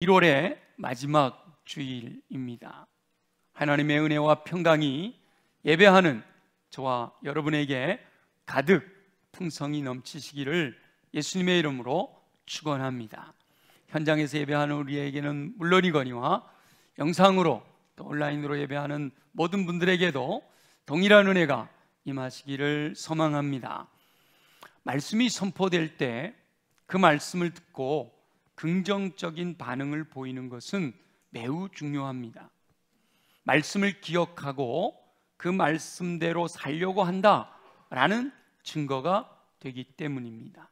1월의 마지막 주일입니다. 하나님의 은혜와 평강이 예배하는 저와 여러분에게 가득 풍성이 넘치시기를 예수님의 이름으로 축원합니다. 현장에서 예배하는 우리에게는 물론이거니와 영상으로 또 온라인으로 예배하는 모든 분들에게도 동일한 은혜가 임하시기를 소망합니다. 말씀이 선포될 때 그 말씀을 듣고 긍정적인 반응을 보이는 것은 매우 중요합니다. 말씀을 기억하고 그 말씀대로 살려고 한다라는 증거가 되기 때문입니다.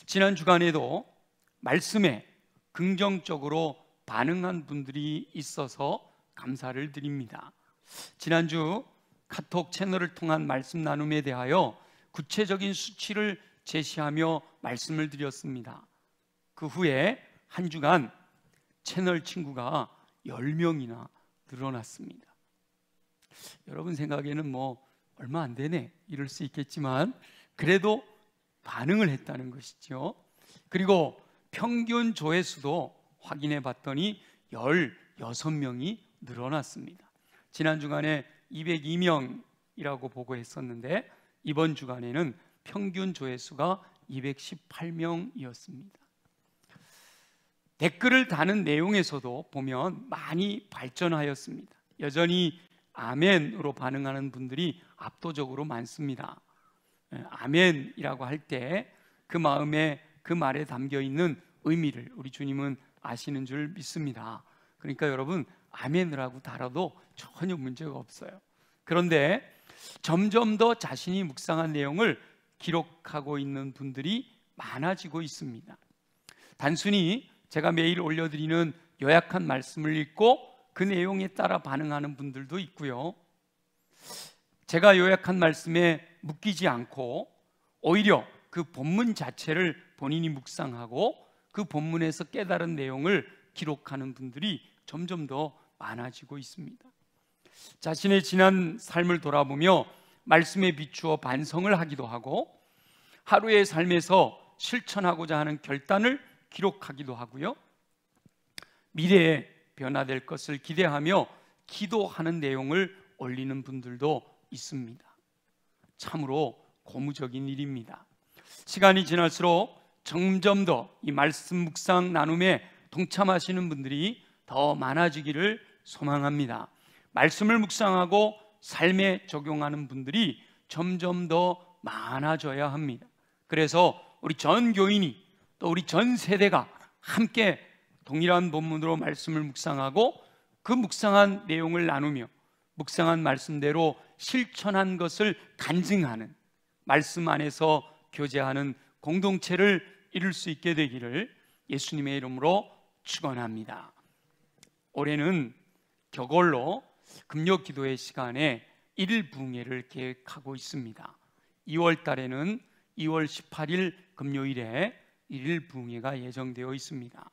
지난 주간에도 말씀에 긍정적으로 반응한 분들이 있어서 감사를 드립니다. 지난주 카톡 채널을 통한 말씀 나눔에 대하여 구체적인 수치를 제시하며 말씀을 드렸습니다. 그 후에 한 주간 채널 친구가 10명이나 늘어났습니다. 여러분 생각에는 얼마 안 되네 이럴 수 있겠지만 그래도 반응을 했다는 것이죠. 그리고 평균 조회수도 확인해 봤더니 16명이 늘어났습니다. 지난 주간에 202명이라고 보고했었는데 이번 주간에는 평균 조회수가 218명이었습니다. 댓글을 다는 내용에서도 보면 많이 발전하였습니다. 여전히 아멘으로 반응하는 분들이 압도적으로 많습니다. 아멘이라고 할 때 그 마음에 그 말에 담겨 있는 의미를 우리 주님은 아시는 줄 믿습니다. 그러니까 여러분 아멘을 하고 달아도 전혀 문제가 없어요. 그런데 점점 더 자신이 묵상한 내용을 기록하고 있는 분들이 많아지고 있습니다. 단순히 제가 매일 올려드리는 요약한 말씀을 읽고 그 내용에 따라 반응하는 분들도 있고요, 제가 요약한 말씀에 묶이지 않고 오히려 그 본문 자체를 본인이 묵상하고 그 본문에서 깨달은 내용을 기록하는 분들이 점점 더 많아지고 있습니다. 자신의 지난 삶을 돌아보며 말씀에 비추어 반성을 하기도 하고 하루의 삶에서 실천하고자 하는 결단을 기록하기도 하고요, 미래에 변화될 것을 기대하며 기도하는 내용을 올리는 분들도 있습니다. 참으로 고무적인 일입니다. 시간이 지날수록 점점 더 이 말씀 묵상 나눔에 동참하시는 분들이 더 많아지기를 소망합니다. 말씀을 묵상하고 삶에 적용하는 분들이 점점 더 많아져야 합니다. 그래서 우리 전 교인이 또 우리 전 세대가 함께 동일한 본문으로 말씀을 묵상하고 그 묵상한 내용을 나누며 묵상한 말씀대로 실천한 것을 간증하는, 말씀 안에서 교제하는 공동체를 이룰 수 있게 되기를 예수님의 이름으로 축원합니다. 올해는 격월로 금요 기도회 시간에 1일 부흥회를 계획하고 있습니다. 2월 달에는 2월 18일 금요일에 1일 부흥회가 예정되어 있습니다.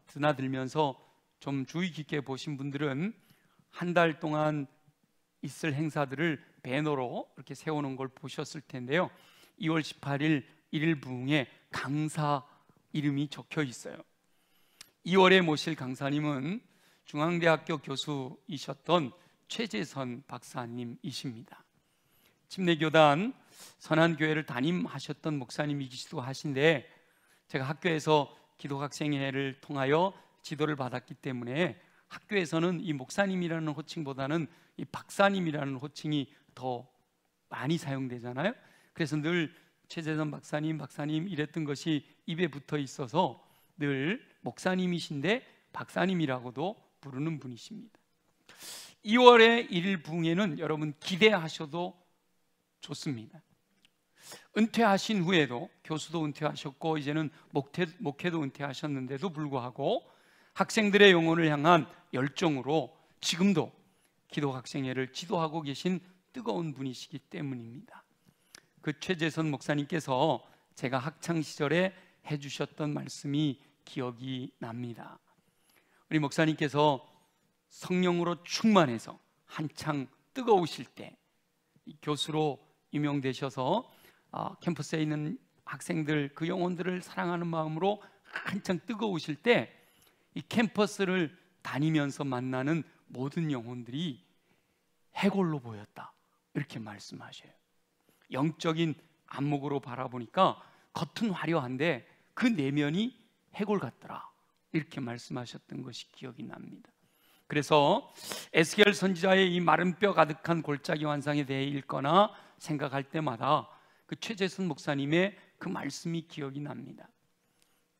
드나들면서 좀 주의 깊게 보신 분들은 한 달 동안 있을 행사들을 배너로 이렇게 세우는 걸 보셨을 텐데요, 2월 18일 1일 부흥회 강사 이름이 적혀 있어요. 2월에 모실 강사님은 중앙대학교 교수이셨던 최재선 박사님이십니다. 침례교단 선한교회를 담임하셨던 목사님이시기도 하신데 제가 학교에서 기독학생회를 통하여 지도를 받았기 때문에 학교에서는 이 목사님이라는 호칭보다는 이 박사님이라는 호칭이 더 많이 사용되잖아요. 그래서 늘 최재선 박사님 이랬던 것이 입에 붙어 있어서 늘 목사님이신데 박사님이라고도 부르는 분이십니다. 2월의 1일 부흥회는 여러분 기대하셔도 좋습니다. 은퇴하신 후에도, 교수도 은퇴하셨고 이제는 목회도 은퇴하셨는데도 불구하고 학생들의 영혼을 향한 열정으로 지금도 기독학생회를 지도하고 계신 뜨거운 분이시기 때문입니다. 그 최재선 목사님께서 제가 학창시절에 해주셨던 말씀이 기억이 납니다. 우리 목사님께서 성령으로 충만해서 한창 뜨거우실 때 교수로 유명되셔서 캠퍼스에 있는 학생들 그 영혼들을 사랑하는 마음으로 한창 뜨거우실 때 이 캠퍼스를 다니면서 만나는 모든 영혼들이 해골로 보였다, 이렇게 말씀하셔요. 영적인 안목으로 바라보니까 겉은 화려한데 그 내면이 해골 같더라, 이렇게 말씀하셨던 것이 기억이 납니다. 그래서 에스겔 선지자의 이 마른 뼈 가득한 골짜기 환상에 대해 읽거나 생각할 때마다 그 최재선 목사님의 그 말씀이 기억이 납니다.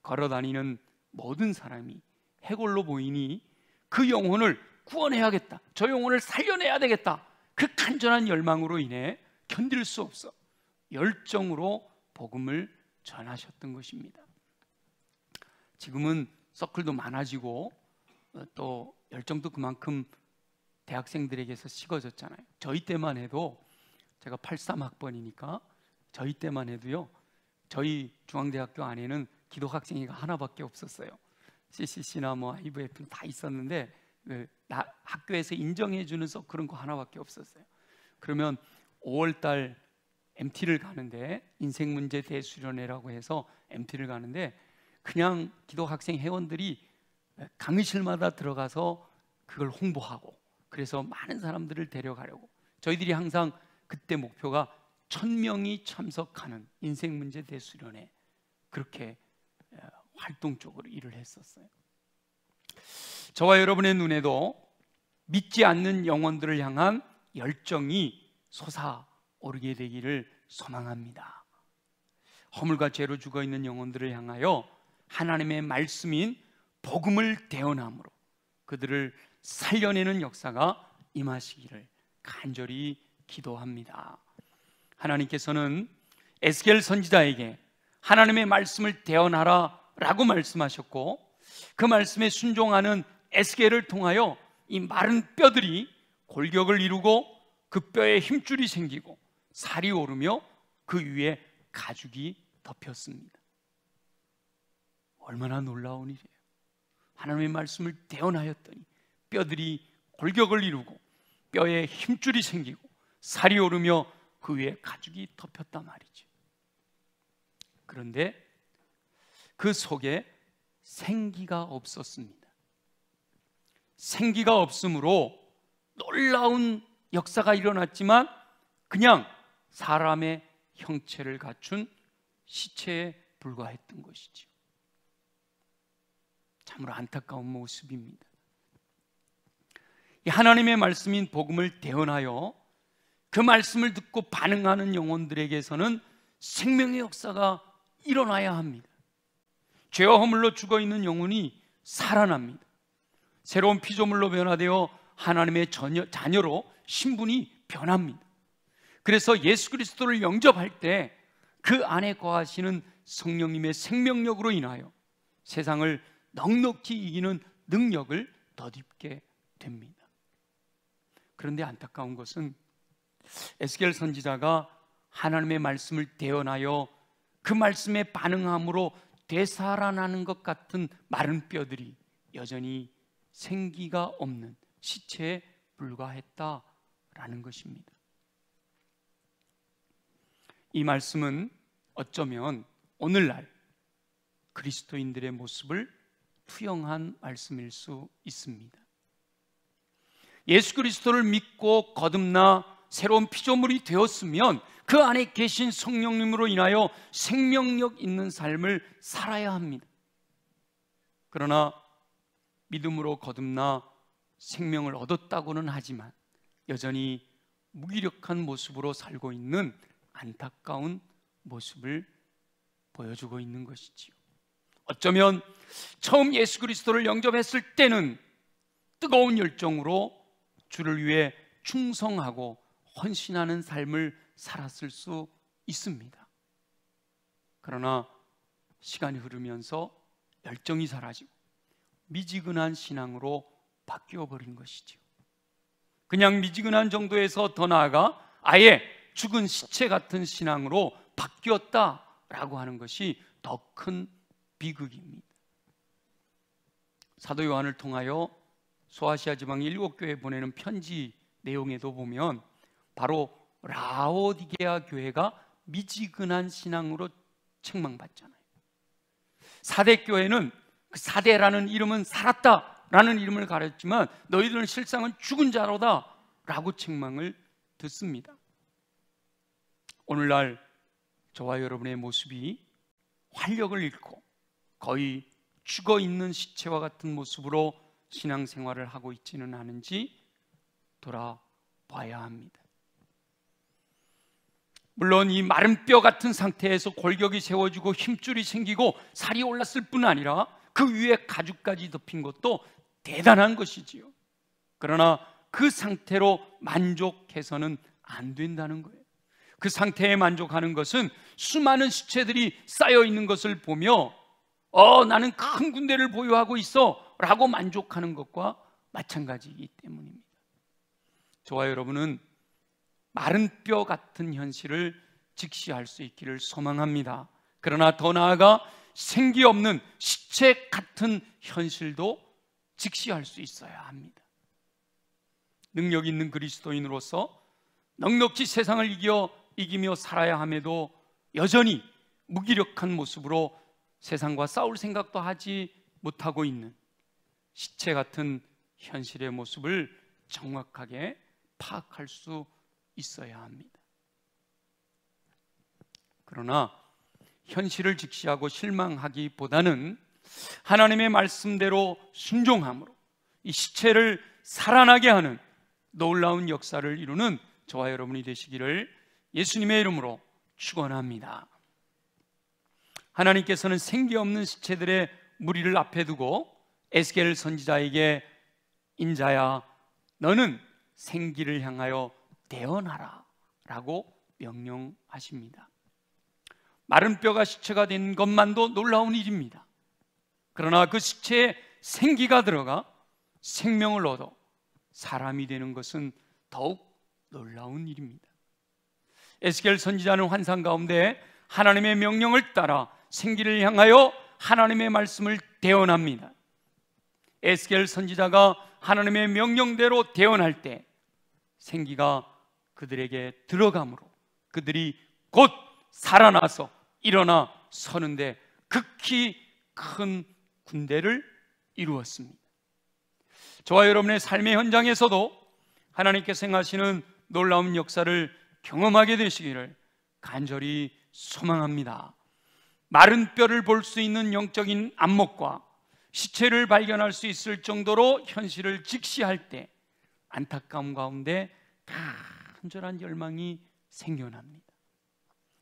걸어다니는 모든 사람이 해골로 보이니 그 영혼을 구원해야겠다, 저 영혼을 살려내야 되겠다, 그 간절한 열망으로 인해 견딜 수 없어 열정으로 복음을 전하셨던 것입니다. 지금은 서클도 많아지고 또 열정도 그만큼 대학생들에게서 식어졌잖아요. 저희 때만 해도, 제가 83학번이니까 저희 때만 해도요, 저희 중앙대학교 안에는 기독학생회가 하나밖에 없었어요. CCC나 뭐 IVF 다 있었는데 학교에서 인정해주는 그런 거 하나밖에 없었어요. 그러면 5월달 MT를 가는데, 인생문제 대수련회라고 해서 MT를 가는데, 그냥 기독학생 회원들이 강의실마다 들어가서 그걸 홍보하고, 그래서 많은 사람들을 데려가려고, 저희들이 항상 그때 목표가 1000명이 참석하는 인생문제 대수련회, 그렇게 활동적으로 일을 했었어요. 저와 여러분의 눈에도 믿지 않는 영혼들을 향한 열정이 솟아오르게 되기를 소망합니다. 허물과 죄로 죽어있는 영혼들을 향하여 하나님의 말씀인 복음을 대언함으로 그들을 살려내는 역사가 임하시기를 간절히 기도합니다. 하나님께서는 에스겔 선지자에게 하나님의 말씀을 대언하라 라고 말씀하셨고, 그 말씀에 순종하는 에스겔을 통하여 이 마른 뼈들이 골격을 이루고 그 뼈에 힘줄이 생기고 살이 오르며 그 위에 가죽이 덮였습니다. 얼마나 놀라운 일이에요. 하나님의 말씀을 대언하였더니 뼈들이 골격을 이루고 뼈에 힘줄이 생기고 살이 오르며 그 위에 가죽이 덮였단 말이죠. 그런데 그 속에 생기가 없었습니다. 생기가 없으므로 놀라운 역사가 일어났지만 그냥 사람의 형체를 갖춘 시체에 불과했던 것이죠. 참으로 안타까운 모습입니다. 이 하나님의 말씀인 복음을 대언하여 그 말씀을 듣고 반응하는 영혼들에게서는 생명의 역사가 일어나야 합니다. 죄와 허물로 죽어있는 영혼이 살아납니다. 새로운 피조물로 변화되어 하나님의 자녀로 신분이 변합니다. 그래서 예수 그리스도를 영접할 때 그 안에 거하시는 성령님의 생명력으로 인하여 세상을 넉넉히 이기는 능력을 덧입게 됩니다. 그런데 안타까운 것은 에스겔 선지자가 하나님의 말씀을 대언하여 그 말씀에 반응함으로 되살아나는 것 같은 마른 뼈들이 여전히 생기가 없는 시체에 불과했다라는 것입니다. 이 말씀은 어쩌면 오늘날 그리스도인들의 모습을 투영한 말씀일 수 있습니다. 예수 그리스도를 믿고 거듭나 새로운 피조물이 되었으면 그 안에 계신 성령님으로 인하여 생명력 있는 삶을 살아야 합니다. 그러나 믿음으로 거듭나 생명을 얻었다고는 하지만 여전히 무기력한 모습으로 살고 있는 안타까운 모습을 보여주고 있는 것이지요. 어쩌면 처음 예수 그리스도를 영접했을 때는 뜨거운 열정으로 주를 위해 충성하고 헌신하는 삶을 살았을 수 있습니다. 그러나 시간이 흐르면서 열정이 사라지고 미지근한 신앙으로 바뀌어 버린 것이죠. 그냥 미지근한 정도에서 더 나아가 아예 죽은 시체 같은 신앙으로 바뀌었다라고 하는 것이 더 큰 비극입니다. 사도 요한을 통하여 소아시아 지방 7교회에 보내는 편지 내용에도 보면 바로 라오디게아 교회가 미지근한 신앙으로 책망받잖아요. 사대 교회는 그 사대라는 이름은 살았다라는 이름을 가렸지만 너희들은 실상은 죽은 자로다 라고 책망을 듣습니다. 오늘날 저와 여러분의 모습이 활력을 잃고 거의 죽어있는 시체와 같은 모습으로 신앙생활을 하고 있지는 않은지 돌아봐야 합니다. 물론 이 마른 뼈 같은 상태에서 골격이 세워지고 힘줄이 생기고 살이 올랐을 뿐 아니라 그 위에 가죽까지 덮인 것도 대단한 것이지요. 그러나 그 상태로 만족해서는 안 된다는 거예요. 그 상태에 만족하는 것은 수많은 시체들이 쌓여 있는 것을 보며 나는 큰 군대를 보유하고 있어 라고 만족하는 것과 마찬가지이기 때문입니다. 저와 여러분은 마른 뼈 같은 현실을 직시할 수 있기를 소망합니다. 그러나 더 나아가 생기 없는 시체 같은 현실도 직시할 수 있어야 합니다. 능력 있는 그리스도인으로서 넉넉히 세상을 이기며 살아야 함에도 여전히 무기력한 모습으로 세상과 싸울 생각도 하지 못하고 있는 시체 같은 현실의 모습을 정확하게 파악할 수 있어야 합니다. 그러나 현실을 직시하고 실망하기보다는 하나님의 말씀대로 순종함으로 이 시체를 살아나게 하는 놀라운 역사를 이루는 저와 여러분이 되시기를 예수님의 이름으로 축원합니다. 하나님께서는 생기 없는 시체들의 무리를 앞에 두고 에스겔 선지자에게 인자야 너는 생기를 향하여 대언하라 라고 명령하십니다. 마른 뼈가 시체가 된 것만도 놀라운 일입니다. 그러나 그 시체에 생기가 들어가 생명을 얻어 사람이 되는 것은 더욱 놀라운 일입니다. 에스겔 선지자는 환상 가운데 하나님의 명령을 따라 생기를 향하여 하나님의 말씀을 대언합니다. 에스겔 선지자가 하나님의 명령대로 대언할 때 생기가 그들에게 들어가므로 그들이 곧 살아나서 일어나 서는데 극히 큰 군대를 이루었습니다. 저와 여러분의 삶의 현장에서도 하나님께서 행하시는 놀라운 역사를 경험하게 되시기를 간절히 소망합니다. 마른 뼈를 볼 수 있는 영적인 안목과 시체를 발견할 수 있을 정도로 현실을 직시할 때 안타까움 가운데 간절한 열망이 생겨납니다.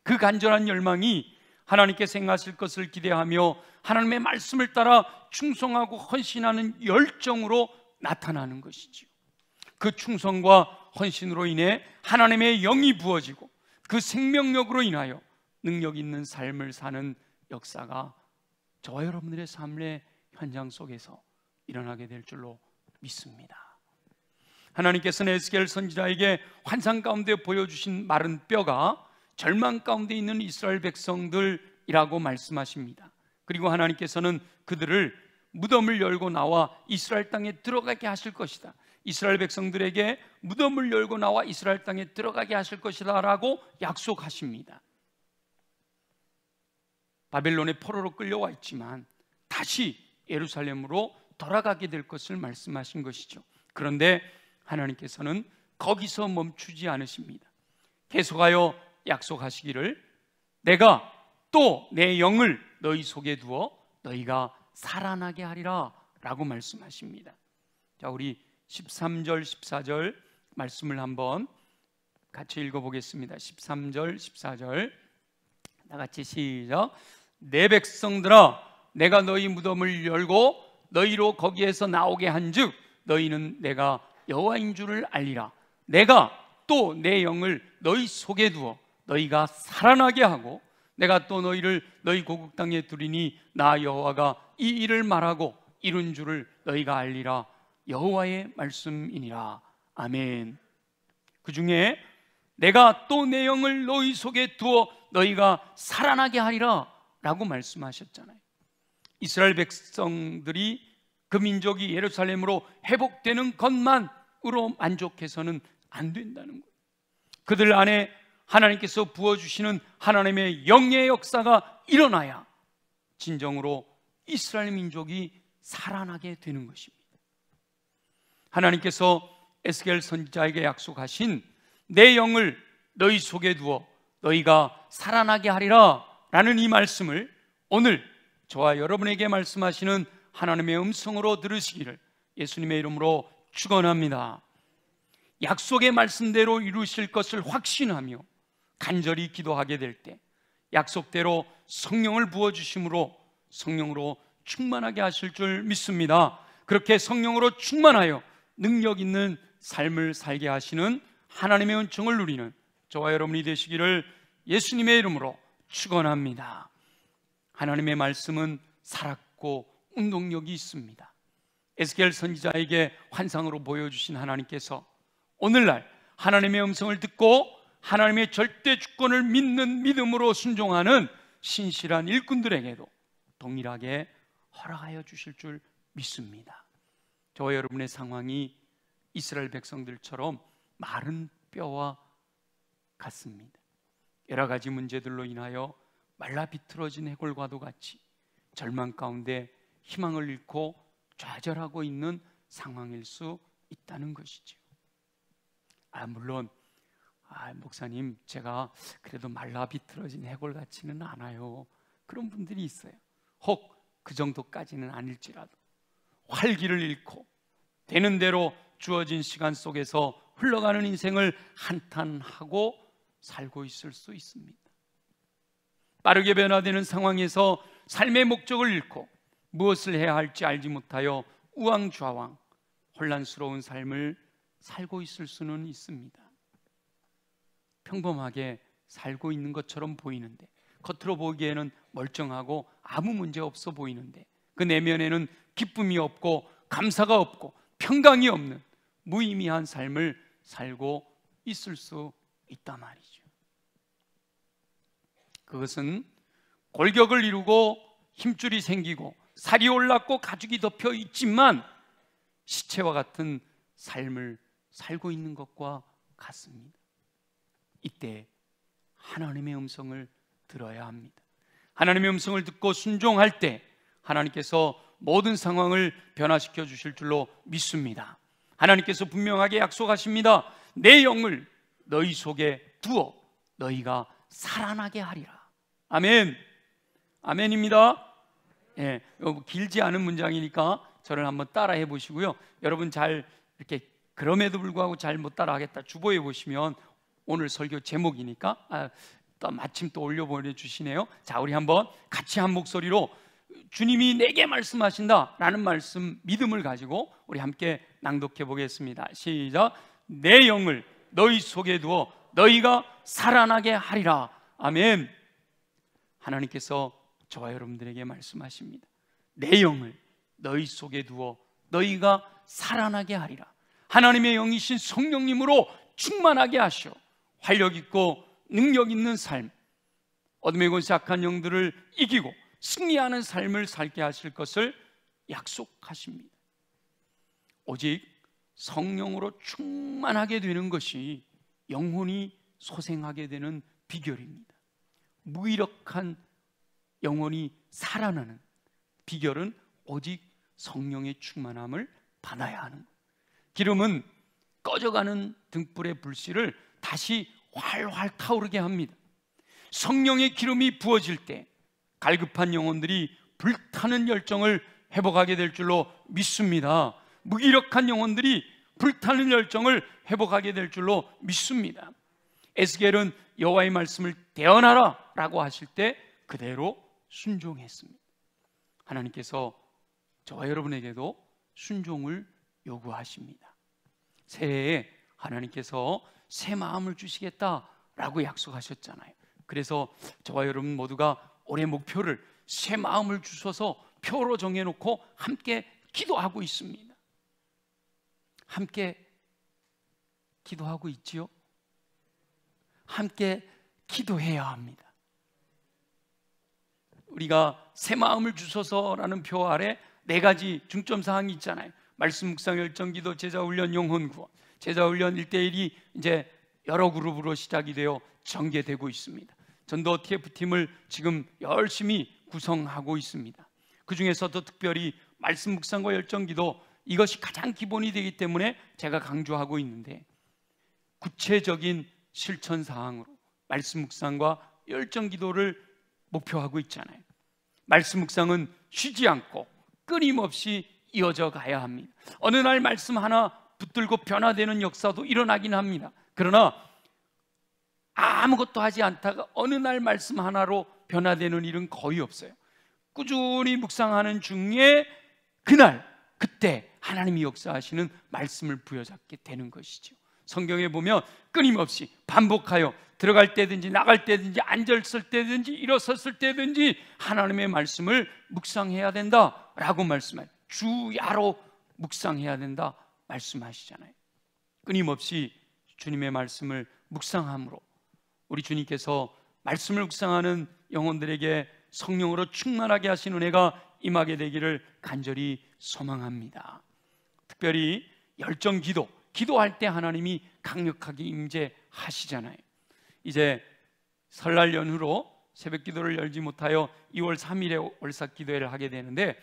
그 간절한 열망이 하나님께서 행하실 것을 기대하며 하나님의 말씀을 따라 충성하고 헌신하는 열정으로 나타나는 것이지요. 그 충성과 헌신으로 인해 하나님의 영이 부어지고 그 생명력으로 인하여 능력 있는 삶을 사는 역사가 저와 여러분들의 삶의 현장 속에서 일어나게 될 줄로 믿습니다. 하나님께서는 에스겔 선지자에게 환상 가운데 보여주신 마른 뼈가 절망 가운데 있는 이스라엘 백성들이라고 말씀하십니다. 그리고 하나님께서는 그들을 무덤을 열고 나와 이스라엘 땅에 들어가게 하실 것이다. 이스라엘 백성들에게 무덤을 열고 나와 이스라엘 땅에 들어가게 하실 것이다 라고 약속하십니다. 바벨론의 포로로 끌려와 있지만 다시 예루살렘으로 돌아가게 될 것을 말씀하신 것이죠. 그런데 하나님께서는 거기서 멈추지 않으십니다. 계속하여 약속하시기를 내가 또 내 영을 너희 속에 두어 너희가 살아나게 하리라 라고 말씀하십니다. 자, 우리 13절 14절 말씀을 한번 같이 읽어보겠습니다. 13절 14절 다 같이 시작. 내 백성들아 내가 너희 무덤을 열고 너희로 거기에서 나오게 한즉 너희는 내가 여호와인 줄을 알리라. 내가 또 내 영을 너희 속에 두어 너희가 살아나게 하고 내가 또 너희를 너희 고국 땅에 두리니 나 여호와가 이 일을 말하고 이룬 줄을 너희가 알리라. 여호와의 말씀이니라. 아멘. 그 중에 내가 또 내 영을 너희 속에 두어 너희가 살아나게 하리라 라고 말씀하셨잖아요. 이스라엘 백성들이 그 민족이 예루살렘으로 회복되는 것만으로 만족해서는 안 된다는 거예요. 그들 안에 하나님께서 부어주시는 하나님의 영의 역사가 일어나야 진정으로 이스라엘 민족이 살아나게 되는 것입니다. 하나님께서 에스겔 선지자에게 약속하신 내 영을 너희 속에 두어 너희가 살아나게 하리라 라는 이 말씀을 오늘 저와 여러분에게 말씀하시는 하나님의 음성으로 들으시기를 예수님의 이름으로 축원합니다. 약속의 말씀대로 이루실 것을 확신하며 간절히 기도하게 될 때 약속대로 성령을 부어주심으로 성령으로 충만하게 하실 줄 믿습니다. 그렇게 성령으로 충만하여 능력 있는 삶을 살게 하시는 하나님의 은총을 누리는 저와 여러분이 되시기를 예수님의 이름으로 축원합니다. 하나님의 말씀은 살았고 운동력이 있습니다. 에스겔 선지자에게 환상으로 보여주신 하나님께서 오늘날 하나님의 음성을 듣고 하나님의 절대 주권을 믿는 믿음으로 순종하는 신실한 일꾼들에게도 동일하게 허락하여 주실 줄 믿습니다. 저와 여러분의 상황이 이스라엘 백성들처럼 마른 뼈와 같습니다. 여러 가지 문제들로 인하여 말라 비틀어진 해골과도 같이 절망 가운데 희망을 잃고 좌절하고 있는 상황일 수 있다는 것이죠. 물론 목사님, 제가 그래도 말라 비틀어진 해골 같지는 않아요. 그런 분들이 있어요. 혹 그 정도까지는 아닐지라도 활기를 잃고 되는 대로 주어진 시간 속에서 흘러가는 인생을 한탄하고 살고 있을 수 있습니다. 빠르게 변화되는 상황에서 삶의 목적을 잃고 무엇을 해야 할지 알지 못하여 우왕좌왕 혼란스러운 삶을 살고 있을 수는 있습니다. 평범하게 살고 있는 것처럼 보이는데, 겉으로 보기에는 멀쩡하고 아무 문제 없어 보이는데 그 내면에는 기쁨이 없고 감사가 없고 평강이 없는 무의미한 삶을 살고 있을 수 있단 말이죠. 그것은 골격을 이루고 힘줄이 생기고 살이 올랐고 가죽이 덮여 있지만 시체와 같은 삶을 살고 있는 것과 같습니다. 이때 하나님의 음성을 들어야 합니다. 하나님의 음성을 듣고 순종할 때 하나님께서 모든 상황을 변화시켜 주실 줄로 믿습니다. 하나님께서 분명하게 약속하십니다. 내 영을 너희 속에 두어 너희가 살아나게 하리라. 아멘. 아멘입니다. 예, 길지 않은 문장이니까 저를 한번 따라해 보시고요. 여러분 잘 이렇게 그럼에도 불구하고 잘 못 따라하겠다 주보해 보시면 오늘 설교 제목이니까 또 마침 또 올려 보내주시네요. 자, 우리 한번 같이 한 목소리로 주님이 내게 말씀하신다 라는 말씀, 믿음을 가지고 우리 함께 낭독해 보겠습니다. 시작. 내 영을 너희 속에 두어 너희가 살아나게 하리라. 아멘. 하나님께서 저와 여러분들에게 말씀하십니다. 내 영을 너희 속에 두어 너희가 살아나게 하리라. 하나님의 영이신 성령님으로 충만하게 하시오. 활력 있고 능력 있는 삶, 어둠의 권세 악한 영들을 이기고 승리하는 삶을 살게 하실 것을 약속하십니다. 오직 성령으로 충만하게 되는 것이 영혼이 소생하게 되는 비결입니다. 무기력한 영혼이 살아나는 비결은 오직 성령의 충만함을 받아야 하는 것. 기름은 꺼져가는 등불의 불씨를 다시 활활 타오르게 합니다. 성령의 기름이 부어질 때 갈급한 영혼들이 불타는 열정을 회복하게 될 줄로 믿습니다. 무기력한 영혼들이 불타는 열정을 회복하게 될 줄로 믿습니다. 에스겔은 여호와의 말씀을 대언하라 라고 하실 때 그대로 순종했습니다. 하나님께서 저와 여러분에게도 순종을 요구하십니다. 새해에 하나님께서 새 마음을 주시겠다라고 약속하셨잖아요. 그래서 저와 여러분 모두가 올해 목표를 새 마음을 주셔서 표로 정해놓고 함께 기도하고 있습니다. 함께 기도하고 있지요? 함께 기도해야 합니다. 우리가 새 마음을 주셔서라는 표 아래 4가지 중점 사항이 있잖아요. 말씀 묵상 열정 기도 제자 훈련 영혼 구원. 제자 훈련 1대1이 이제 여러 그룹으로 시작이 되어 전개되고 있습니다. 전도 TF팀을 지금 열심히 구성하고 있습니다. 그 중에서도 특별히 말씀 묵상과 열정기도, 이것이 가장 기본이 되기 때문에 제가 강조하고 있는데, 구체적인 실천 사항으로 말씀 묵상과 열정기도를 목표하고 있잖아요. 말씀 묵상은 쉬지 않고 끊임없이 이어져 가야 합니다. 어느 날 말씀 하나 붙들고 변화되는 역사도 일어나긴 합니다. 그러나 아무것도 하지 않다가 어느 날 말씀 하나로 변화되는 일은 거의 없어요. 꾸준히 묵상하는 중에 그날 그때 하나님이 역사하시는 말씀을 부여잡게 되는 것이죠. 성경에 보면 끊임없이 반복하여 들어갈 때든지 나갈 때든지 앉았을 때든지 일어섰을 때든지 하나님의 말씀을 묵상해야 된다라고 말씀해요. 주야로 묵상해야 된다 말씀하시잖아요. 끊임없이 주님의 말씀을 묵상함으로 우리 주님께서 말씀을 묵상하는 영혼들에게 성령으로 충만하게 하신 은혜가 임하게 되기를 간절히 소망합니다. 특별히 열정 기도, 기도할 때 하나님이 강력하게 임재하시잖아요. 이제 설날 연휴로 새벽 기도를 열지 못하여 2월 3일에 월삭 기도회를 하게 되는데,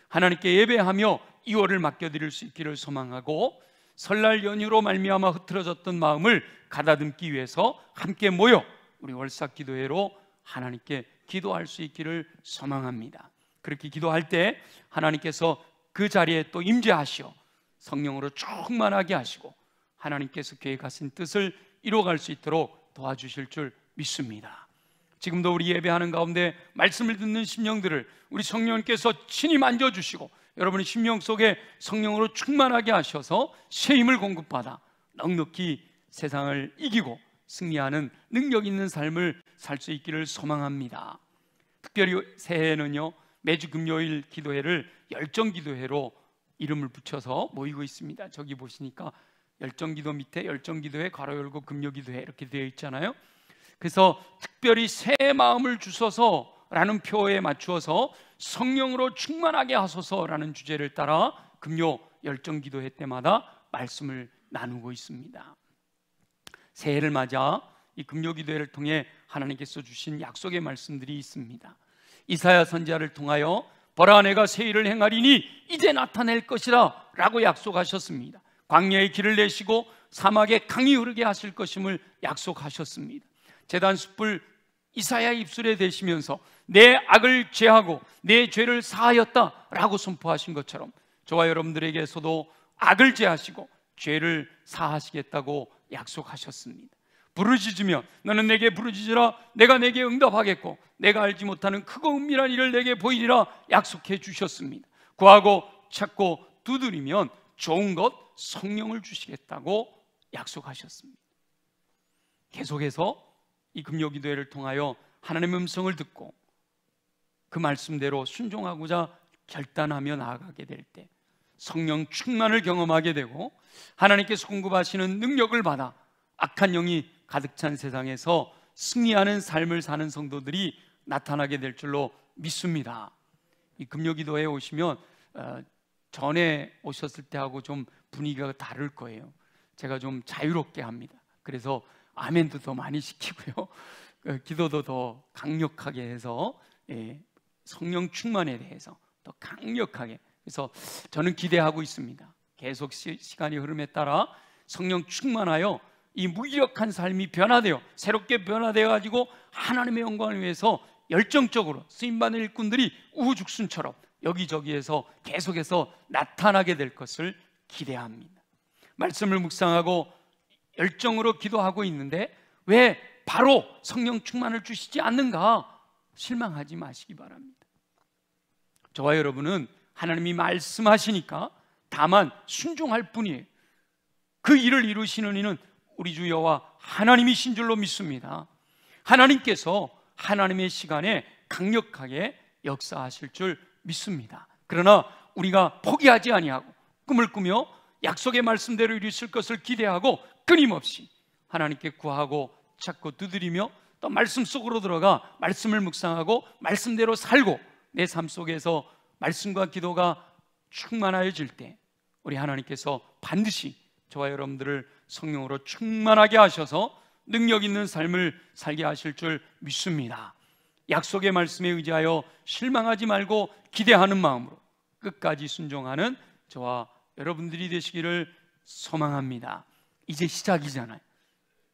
하나님께 예배하며 2월을 맡겨드릴 수 있기를 소망하고, 설날 연휴로 말미암아 흐트러졌던 마음을 가다듬기 위해서 함께 모여 우리 월삭 기도회로 하나님께 기도할 수 있기를 소망합니다. 그렇게 기도할 때 하나님께서 그 자리에 또 임재하시어 성령으로 충만하게 하시고 하나님께서 계획하신 뜻을 이루어갈 수 있도록 도와주실 줄 믿습니다. 지금도 우리 예배하는 가운데 말씀을 듣는 심령들을 우리 성령님께서 친히 만져주시고 여러분의 심령 속에 성령으로 충만하게 하셔서 새 힘을 공급받아 넉넉히 세상을 이기고 승리하는 능력 있는 삶을 살 수 있기를 소망합니다. 특별히 새해에는요, 매주 금요일 기도회를 열정기도회로 이름을 붙여서 모이고 있습니다. 저기 보시니까 열정기도 밑에 열정기도회 괄호 열고 금요기도회 이렇게 되어 있잖아요. 그래서 특별히 새 마음을 주소서라는 표에 맞추어서 성령으로 충만하게 하소서라는 주제를 따라 금요 열정기도회 때마다 말씀을 나누고 있습니다. 새해를 맞아 이 금요기도회를 통해 하나님께서 주신 약속의 말씀들이 있습니다. 이사야 선지자를 통하여 보라 내가 새 일을 행하리니 이제 나타낼 것이라 라고 약속하셨습니다. 광야에 길을 내시고 사막에 강이 흐르게 하실 것임을 약속하셨습니다. 제단 숯불 이사야 입술에 대시면서 내 악을 제하고 내 죄를 사하였다 라고 선포하신 것처럼 저와 여러분들에게서도 악을 제하시고 죄를 사하시겠다고 약속하셨습니다. 부르짖으며 너는 내게 부르짖으라 내가 내게 응답하겠고 내가 알지 못하는 크고 은밀한 일을 내게 보이리라 약속해 주셨습니다. 구하고 찾고 두드리면 좋은 것 성령을 주시겠다고 약속하셨습니다. 계속해서 이 금요기도회를 통하여 하나님의 음성을 듣고 그 말씀대로 순종하고자 결단하며 나아가게 될 때 성령 충만을 경험하게 되고 하나님께서 공급하시는 능력을 받아 악한 영이 가득 찬 세상에서 승리하는 삶을 사는 성도들이 나타나게 될 줄로 믿습니다. 이 금요기도회에 오시면 전에 오셨을 때하고 좀 분위기가 다를 거예요. 제가 좀 자유롭게 합니다. 그래서 아멘도 더 많이 시키고요, 기도도 더 강력하게 해서 성령 충만에 대해서 더 강력하게, 그래서 저는 기대하고 있습니다. 계속 시간이 흐름에 따라 성령 충만하여 이 무기력한 삶이 변화되어 새롭게 변화되어 가지고 하나님의 영광을 위해서 열정적으로 쓰임받는 일꾼들이 우후죽순처럼 여기저기에서 계속해서 나타나게 될 것을 기대합니다. 말씀을 묵상하고 열정으로 기도하고 있는데 왜 바로 성령 충만을 주시지 않는가 실망하지 마시기 바랍니다. 저와 여러분은 하나님이 말씀하시니까 다만 순종할 뿐이에요. 그 일을 이루시는 이는 우리 주 여호와 하나님이신 줄로 믿습니다. 하나님께서 하나님의 시간에 강력하게 역사하실 줄 믿습니다. 그러나 우리가 포기하지 아니하고 꿈을 꾸며 약속의 말씀대로 이루실 것을 기대하고 끊임없이 하나님께 구하고 찾고 두드리며 또 말씀 속으로 들어가 말씀을 묵상하고 말씀대로 살고 내 삶 속에서 말씀과 기도가 충만해질 때 우리 하나님께서 반드시 저와 여러분들을 성령으로 충만하게 하셔서 능력 있는 삶을 살게 하실 줄 믿습니다. 약속의 말씀에 의지하여 실망하지 말고 기대하는 마음으로 끝까지 순종하는 저와 여러분들이 되시기를 소망합니다. 이제 시작이잖아요.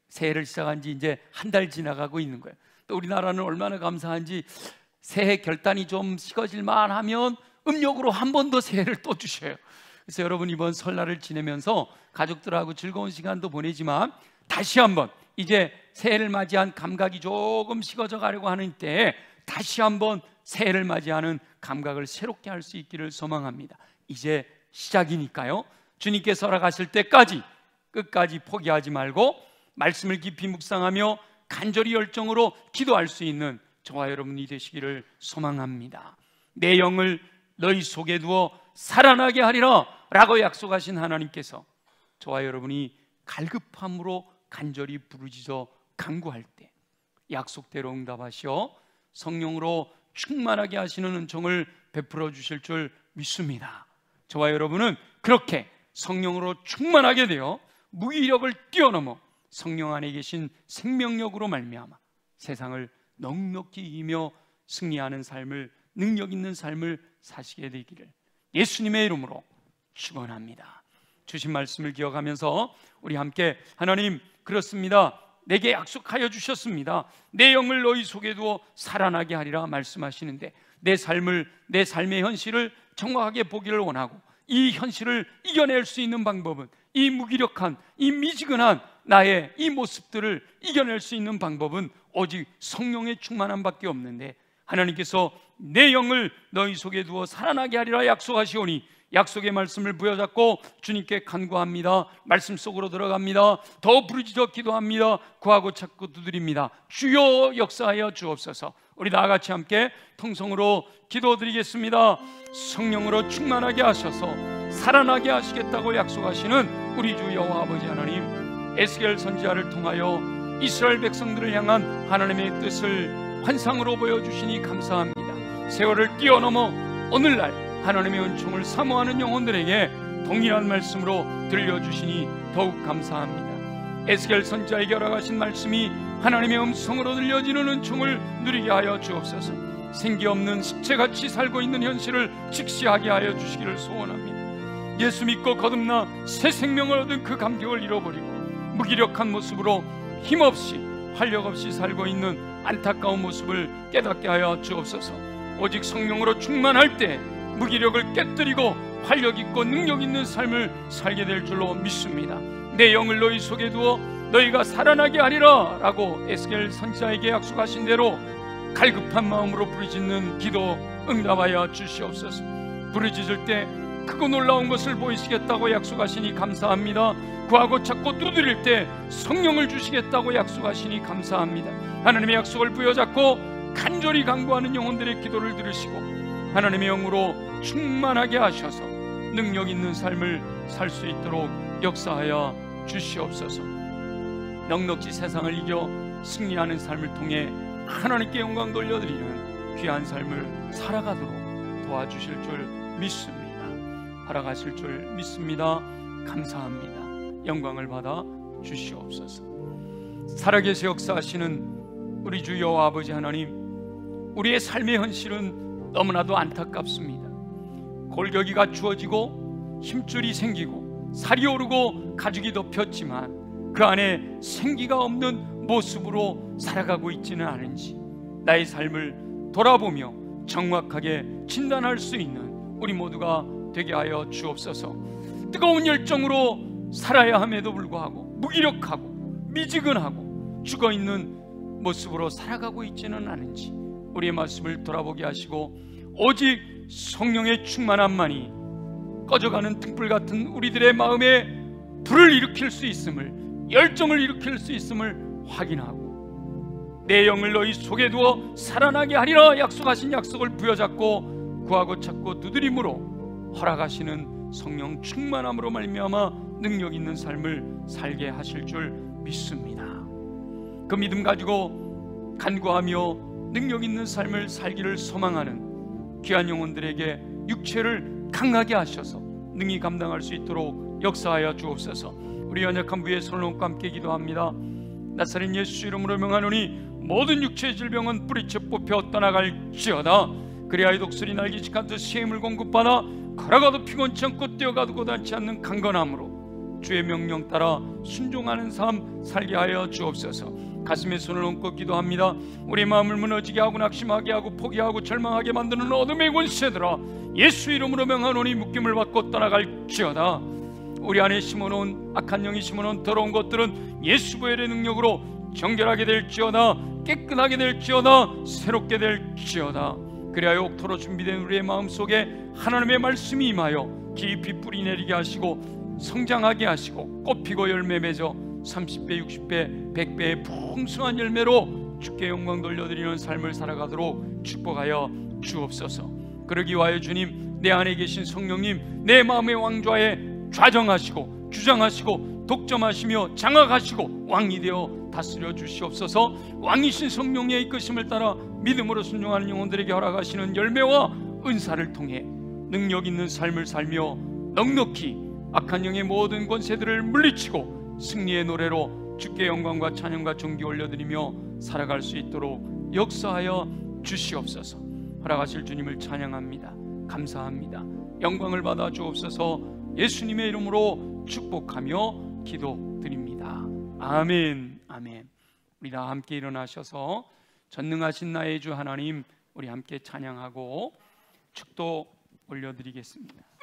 새해를 시작한 지 이제 한 달 지나가고 있는 거예요. 또 우리나라는 얼마나 감사한지 새해 결단이 좀 식어질만 하면 음력으로 한 번 더 새해를 또 주셔요. 그래서 여러분 이번 설날을 지내면서 가족들하고 즐거운 시간도 보내지만 다시 한번 이제 새해를 맞이한 감각이 조금 식어져 가려고 하는 때에 다시 한번 새해를 맞이하는 감각을 새롭게 할 수 있기를 소망합니다. 이제 시작이니까요. 주님께서 허락하실 때까지 끝까지 포기하지 말고 말씀을 깊이 묵상하며 간절히 열정으로 기도할 수 있는 저와 여러분이 되시기를 소망합니다. 내 영을 너희 속에 두어 살아나게 하리라 라고 약속하신 하나님께서 저와 여러분이 갈급함으로 간절히 부르짖어 간구할 때 약속대로 응답하시어 성령으로 충만하게 하시는 은총을 베풀어 주실 줄 믿습니다. 저와 여러분은 그렇게 성령으로 충만하게 되어 무기력을 뛰어넘어 성령 안에 계신 생명력으로 말미암아 세상을 넉넉히 이기며 승리하는 삶을, 능력 있는 삶을 사시게 되기를 예수님의 이름으로 축원합니다. 주신 말씀을 기억하면서 우리 함께 하나님, 그렇습니다. 내게 약속하여 주셨습니다. 내 영을 너희 속에 두어 살아나게 하리라 말씀하시는데 내 삶의 현실을 정확하게 보기를 원하고 이 현실을 이겨낼 수 있는 방법은, 이 무기력한, 이 미지근한 나의 이 모습들을 이겨낼 수 있는 방법은 오직 성령의 충만함 밖에 없는데 하나님께서 내 영을 너희 속에 두어 살아나게 하리라 약속하시오니 약속의 말씀을 부여잡고 주님께 간구합니다. 말씀 속으로 들어갑니다. 더 부르짖어 기도합니다. 구하고 찾고 두드립니다. 주여 역사하여 주옵소서. 우리 다 같이 함께 통성으로 기도드리겠습니다. 성령으로 충만하게 하셔서 살아나게 하시겠다고 약속하시는 우리 주 여호와 아버지 하나님, 에스겔 선지자를 통하여 이스라엘 백성들을 향한 하나님의 뜻을 환상으로 보여주시니 감사합니다. 세월을 뛰어넘어 오늘날 하나님의 은총을 사모하는 영혼들에게 동일한 말씀으로 들려주시니 더욱 감사합니다. 에스겔 선지자에게 허락하신 말씀이 하나님의 음성으로 들려지는 은총을 누리게 하여 주옵소서. 생기 없는 식체같이 살고 있는 현실을 직시하게 하여 주시기를 소원합니다. 예수 믿고 거듭나 새 생명을 얻은 그 감격을 잃어버리고 무기력한 모습으로 힘없이 활력 없이 살고 있는 안타까운 모습을 깨닫게 하여 주옵소서. 오직 성령으로 충만할 때 무기력을 깨뜨리고 활력 있고 능력 있는 삶을 살게 될 줄로 믿습니다. 내 영을 너희 속에 두어 너희가 살아나게 하리라 라고 에스겔 선지자에게 약속하신 대로 갈급한 마음으로 부르짖는 기도 응답하여 주시옵소서. 부르짖을 때 크고 놀라운 것을 보이시겠다고 약속하시니 감사합니다. 구하고 찾고 두드릴 때 성령을 주시겠다고 약속하시니 감사합니다. 하나님의 약속을 부여잡고 간절히 간구하는 영혼들의 기도를 들으시고 하나님의 영으로 충만하게 하셔서 능력 있는 삶을 살 수 있도록 역사하여 주시옵소서. 넉넉히 세상을 이겨 승리하는 삶을 통해 하나님께 영광 돌려드리는 귀한 삶을 살아가도록 도와주실 줄 믿습니다. 허락하실 줄 믿습니다. 감사합니다. 영광을 받아 주시옵소서. 살아계시 역사하시는 우리 주 여호와 아버지 하나님, 우리의 삶의 현실은 너무나도 안타깝습니다. 골격이가 주어지고 힘줄이 생기고 살이 오르고 가죽이 덮였지만 그 안에 생기가 없는 모습으로 살아가고 있지는 않은지 나의 삶을 돌아보며 정확하게 진단할 수 있는 우리 모두가 되게 하여 주옵소서. 뜨거운 열정으로 살아야 함에도 불구하고 무기력하고 미지근하고 죽어있는 모습으로 살아가고 있지는 않은지 우리의 모습을 돌아보게 하시고 오직 성령의 충만함만이 꺼져가는 등불 같은 우리들의 마음에 불을 일으킬 수 있음을, 열정을 일으킬 수 있음을 확인하고 내 영을 너희 속에 두어 살아나게 하리라 약속하신 약속을 부여잡고 구하고 찾고 두드림으로 허락하시는 성령 충만함으로 말미암아 능력 있는 삶을 살게 하실 줄 믿습니다. 그 믿음 가지고 간구하며 능력 있는 삶을 살기를 소망하는 귀한 영혼들에게 육체를 강하게 하셔서 능히 감당할 수 있도록 역사하여 주옵소서. 우리 연약한 부의 손을 얹고 함께 기도합니다. 나사렛 예수 이름으로 명하노니 모든 육체의 질병은 뿌리째 뽑혀 떠나갈지어다. 그리하여 독수리 날개짓한 듯 샘을 공급받아 걸어가도 피곤치 않고 뛰어가도 고단치 않는 강건함으로 주의 명령 따라 순종하는 삶 살게 하여 주옵소서. 가슴에 손을 얹고 기도합니다. 우리 마음을 무너지게 하고 낙심하게 하고 포기하고 절망하게 만드는 어둠의 권세들아, 예수 이름으로 명하노니 묶임을 받고 떠나갈지어다. 우리 안에 심어놓은 악한 영이 심어놓은 더러운 것들은 예수 부활의 능력으로 정결하게 될지어다. 깨끗하게 될지어다. 새롭게 될지어다. 그리하여 옥토로 준비된 우리의 마음속에 하나님의 말씀이 임하여 깊이 뿌리 내리게 하시고 성장하게 하시고 꽃피고 열매 맺어 30배, 60배, 100배의 풍성한 열매로 주께 영광 돌려드리는 삶을 살아가도록 축복하여 주옵소서. 그러기 위하여 주님, 내 안에 계신 성령님, 내 마음의 왕좌에 좌정하시고 주장하시고 독점하시며 장악하시고 왕이 되어 다스려 주시옵소서. 왕이신 성령의 이끄심을 따라 믿음으로 순종하는 영혼들에게 허락하시는 열매와 은사를 통해 능력 있는 삶을 살며 넉넉히 악한 영의 모든 권세들을 물리치고 승리의 노래로 주께 영광과 찬양과 존귀 올려드리며 살아갈 수 있도록 역사하여 주시옵소서. 허락하실 주님을 찬양합니다. 감사합니다. 영광을 받아 주옵소서. 예수님의 이름으로 축복하며 기도드립니다. 아멘. 아멘. 우리 다 함께 일어나셔서 전능하신 나의 주 하나님, 우리 함께 찬양하고 축도 올려드리겠습니다.